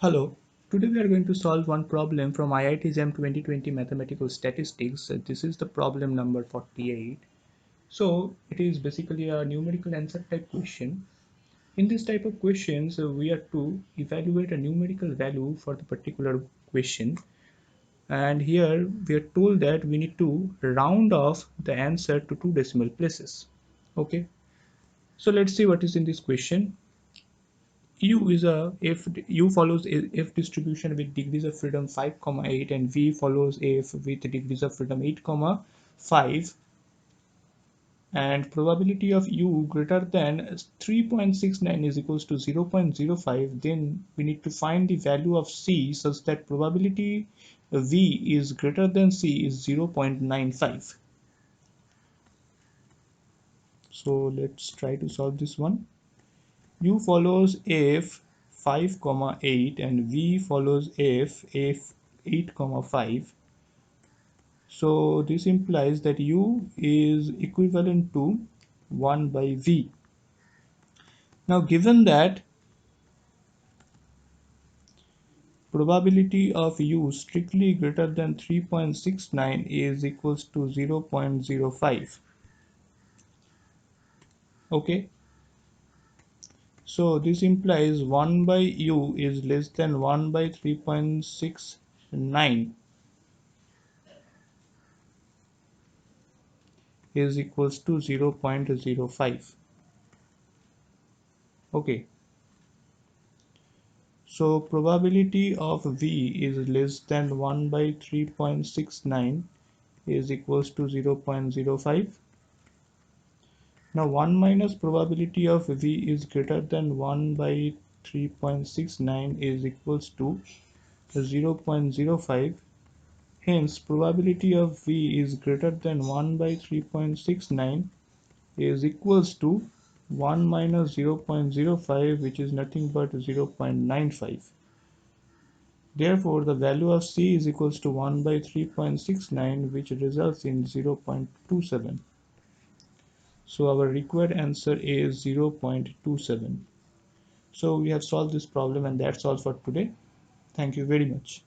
Hello, today we are going to solve one problem from IIT JAM 2020 Mathematical Statistics. This is the problem number 48. So it is basically a numerical answer type question. In this type of questions, we are to evaluate a numerical value for the particular question. And here we are told that we need to round off the answer to two decimal places. Okay, so let's see what is in this question. U is a if U follows if distribution with degrees of freedom 5, 8 and V follows if with degrees of freedom 8, 5 and probability of U greater than 3.69 is equals to 0.05, then we need to find the value of C such that probability V is greater than C is 0.95. So let's try to solve this one. U follows if 5, 8 and V follows if 8, 5. So this implies that U is equivalent to 1 by V. Now given that probability of U strictly greater than 3.69 is equals to 0.05. Okay. So this implies 1 by U is less than 1 by 3.69 is equals to 0.05. Okay, so probability of V is less than 1 by 3.69 is equals to 0.05. Now 1 minus probability of V is greater than 1 by 3.69 is equals to 0.05. Hence probability of V is greater than 1 by 3.69 is equals to 1 minus 0.05, which is nothing but 0.95. Therefore, the value of C is equals to 1 by 3.69, which results in 0.27. So our required answer is 0.27. So we have solved this problem, and that's all for today. Thank you very much.